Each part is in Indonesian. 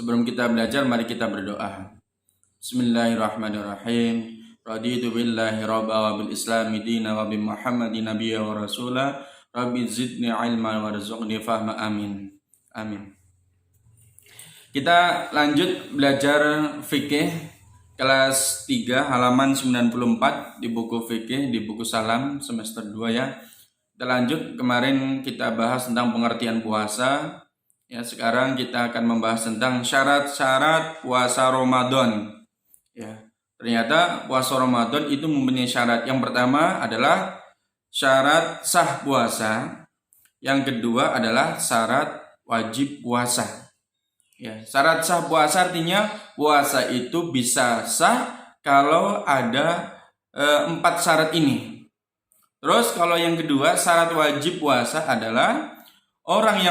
Sebelum kita belajar, mari kita berdoa. Bismillahirrahmanirrahim. Raditu billahi rabba wa bil islami dina wa bi Muhammadin nabiyya wa rasula. Rabbi zidni ilma warzuqni fahma. Amin. Amin. Kita lanjut belajar fikih kelas 3 halaman 94 di buku fikih di buku Salam semester 2 ya. Kita lanjut, kemarin kita bahas tentang pengertian puasa. Ya, sekarang kita akan membahas tentang syarat-syarat puasa Ramadan. Ya, ternyata puasa Ramadan itu mempunyai syarat. Yang pertama adalah syarat sah puasa. Yang kedua adalah syarat wajib puasa. Ya, syarat sah puasa artinya puasa itu bisa sah kalau ada 4 syarat ini. Terus kalau yang kedua, syarat wajib puasa adalah orang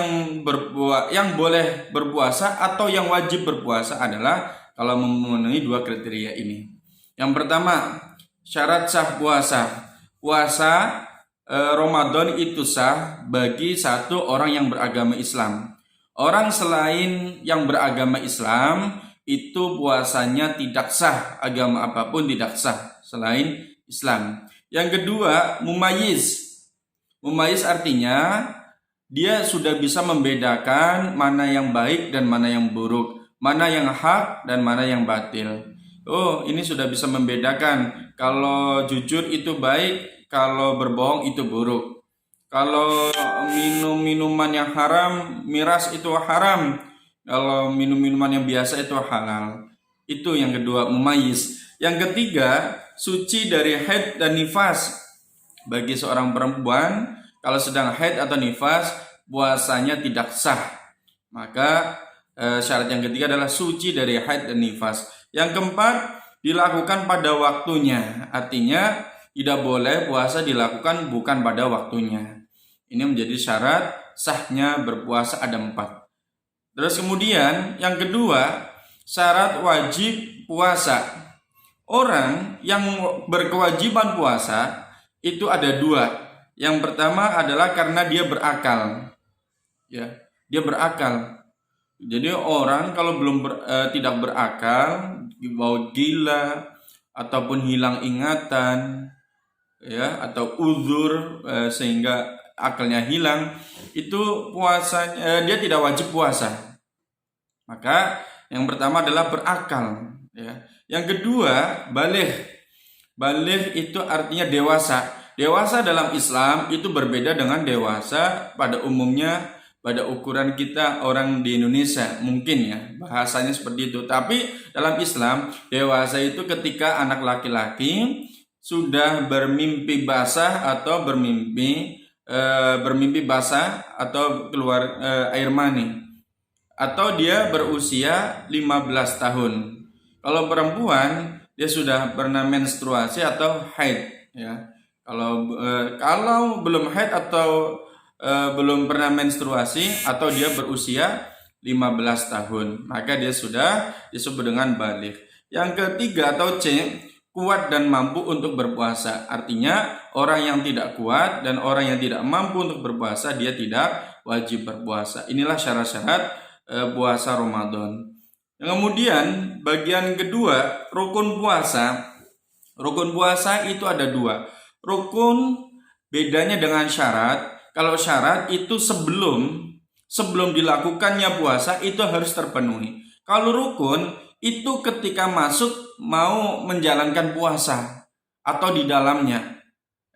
yang boleh berpuasa atau yang wajib berpuasa adalah kalau memenuhi 2 kriteria ini. Yang pertama, syarat sah puasa. Puasa Ramadan itu sah bagi satu orang yang beragama Islam. Orang selain yang beragama Islam itu puasanya tidak sah, agama apapun tidak sah selain Islam. Yang kedua, mumayyiz. Mumayyiz artinya dia sudah bisa membedakan mana yang baik dan mana yang buruk, mana yang hak dan mana yang batil. Oh, ini sudah bisa membedakan. Kalau jujur itu baik, kalau berbohong itu buruk. Kalau minum minuman yang haram, miras itu haram. Kalau minum minuman yang biasa itu halal. Itu yang kedua, mumayyiz. Yang ketiga, suci dari haid dan nifas. Bagi seorang perempuan, kalau sedang haid atau nifas, puasanya tidak sah. Maka syarat yang ketiga adalah suci dari haid dan nifas. Yang keempat, dilakukan pada waktunya. Artinya tidak boleh puasa dilakukan bukan pada waktunya. Ini menjadi syarat sahnya berpuasa, ada 4. Terus kemudian yang kedua, syarat wajib puasa. Orang yang berkewajiban puasa itu ada 2. Yang pertama adalah karena dia berakal. Ya, dia berakal. Jadi orang kalau tidak berakal, mau gila ataupun hilang ingatan, ya, atau uzur sehingga akalnya hilang, itu puasanya dia tidak wajib puasa. Maka yang pertama adalah berakal, ya. Yang kedua, baligh. Baligh itu artinya dewasa. Dewasa dalam Islam itu berbeda dengan dewasa pada umumnya pada ukuran kita orang di Indonesia, mungkin ya bahasanya seperti itu. Tapi dalam Islam, dewasa itu ketika anak laki-laki sudah bermimpi basah atau bermimpi basah atau keluar air mani, atau dia berusia 15 tahun. Kalau perempuan dia sudah pernah menstruasi atau haid, ya. Kalau belum haid atau belum pernah menstruasi atau dia berusia 15 tahun, maka dia sudah disebut dengan baligh. Yang ketiga atau C, kuat dan mampu untuk berpuasa. Artinya orang yang tidak kuat dan orang yang tidak mampu untuk berpuasa, dia tidak wajib berpuasa. Inilah syarat-syarat puasa Ramadan. Yang kemudian bagian kedua, rukun puasa. Rukun puasa itu ada 2. Rukun bedanya dengan syarat. Kalau syarat itu sebelum dilakukannya puasa itu harus terpenuhi. Kalau rukun itu ketika masuk mau menjalankan puasa atau di dalamnya.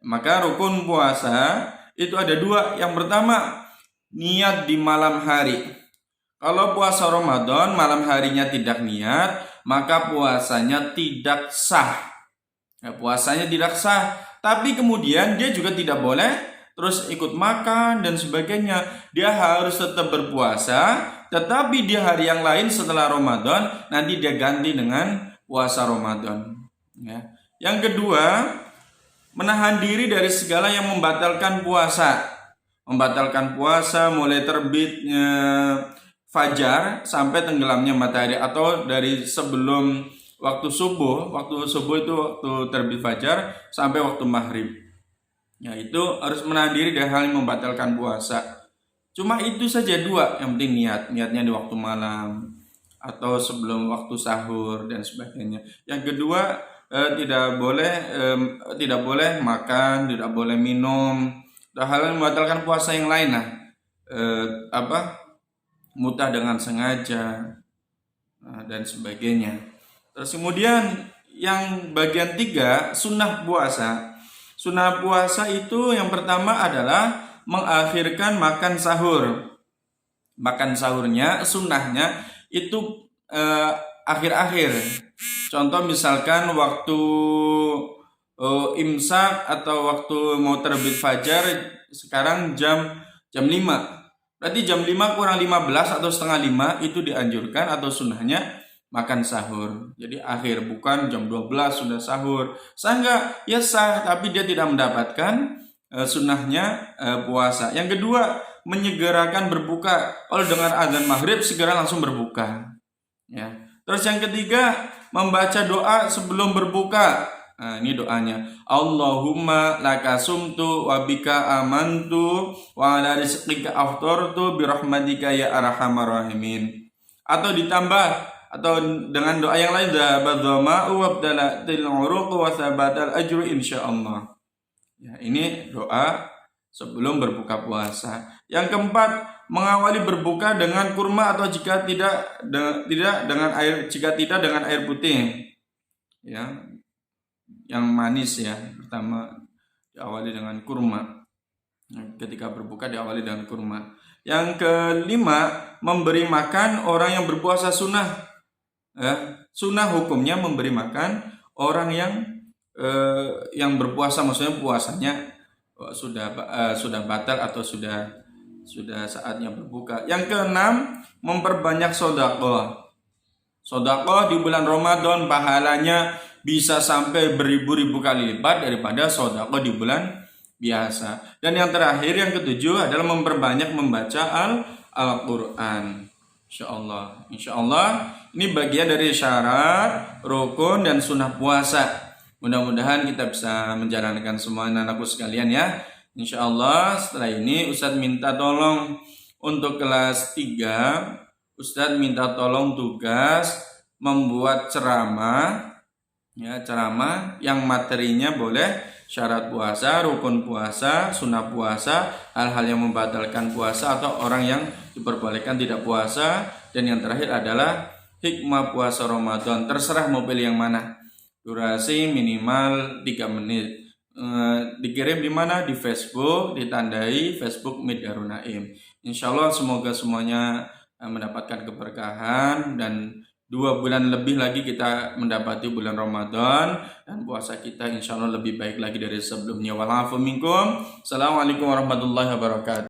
Maka rukun puasa itu ada 2. Yang pertama, niat di malam hari. Kalau puasa Ramadan malam harinya tidak niat, maka puasanya tidak sah. Ya, puasanya tidak sah. Tapi kemudian dia juga tidak boleh terus ikut makan dan sebagainya. Dia harus tetap berpuasa, tetapi di hari yang lain setelah Ramadan nanti dia ganti dengan puasa Ramadan. Ya. Yang kedua, menahan diri dari segala yang membatalkan puasa. Membatalkan puasa mulai terbitnya fajar sampai tenggelamnya matahari, atau dari sebelum waktu subuh itu waktu terbit fajar sampai waktu maghrib. Ya, itu harus menahan diri dari hal yang membatalkan puasa. Cuma itu saja 2, yang penting niatnya di waktu malam atau sebelum waktu sahur dan sebagainya. Yang kedua, tidak boleh makan, tidak boleh minum, hal yang membatalkan puasa yang lain lah. Mutah dengan sengaja dan sebagainya. Terus kemudian yang bagian 3, sunnah puasa. Sunnah puasa itu yang pertama adalah mengakhirkan makan sahur. Makan sahurnya, sunnahnya itu akhir-akhir. Contoh misalkan waktu imsak atau waktu mau terbit fajar sekarang jam 5. Berarti jam 5 kurang 15 atau setengah 5 itu dianjurkan atau sunnahnya makan sahur. Jadi akhir, bukan jam 12 sudah sahur. Sah enggak? Ya sah, tapi dia tidak mendapatkan sunnahnya puasa. Yang kedua, menyegerakan berbuka. Kalau dengar azan maghrib segera langsung berbuka. Ya. Terus yang ketiga, membaca doa sebelum berbuka. Nah, ini doanya. Allahumma laka sumtu wa bika amantu wa ala rizqika aftartu bi rahmatika ya arhamar rahimin. Atau ditambah atau dengan doa yang lain, dzabadzama'u wa bdalatil uruq wa tsabatal ajru insyaallah. Ya, ini doa sebelum berbuka puasa. Yang keempat, mengawali berbuka dengan kurma atau jika tidak dengan air putih. Ya. Yang manis ya. Pertama diawali dengan kurma. Ketika berbuka diawali dengan kurma. Yang kelima, memberi makan orang yang berpuasa sunnah. Sunnah hukumnya memberi makan orang yang berpuasa, maksudnya puasanya sudah batal atau sudah saatnya berbuka. Yang keenam, memperbanyak sedekah. Sedekah di bulan Ramadan pahalanya bisa sampai beribu-ribu kali lipat daripada sedekah di bulan biasa. Dan yang terakhir, yang ketujuh adalah memperbanyak membaca Al-Qur'an. Insyaallah ini bagian dari syarat, rukun dan sunnah puasa. Mudah-mudahan kita bisa menjalankan semua anak-anakku sekalian ya. Insyaallah setelah ini Ustadz minta tolong untuk kelas 3, Ustadz minta tolong tugas membuat ceramah yang materinya boleh syarat puasa, rukun puasa, sunnah puasa, hal-hal yang membatalkan puasa atau orang yang diperbolehkan tidak puasa, dan yang terakhir adalah hikmah puasa Ramadan. Terserah mau pilih yang mana. Durasi minimal 3 menit. Dikirim di mana? Di Facebook, ditandai Facebook Media Darun Naim. Insyaallah semoga semuanya mendapatkan keberkahan, dan 2 bulan lebih lagi kita mendapati bulan Ramadan, dan puasa kita insyaallah lebih baik lagi dari sebelumnya. Wa'alaikum minkum. Assalamualaikum warahmatullahi wabarakatuh.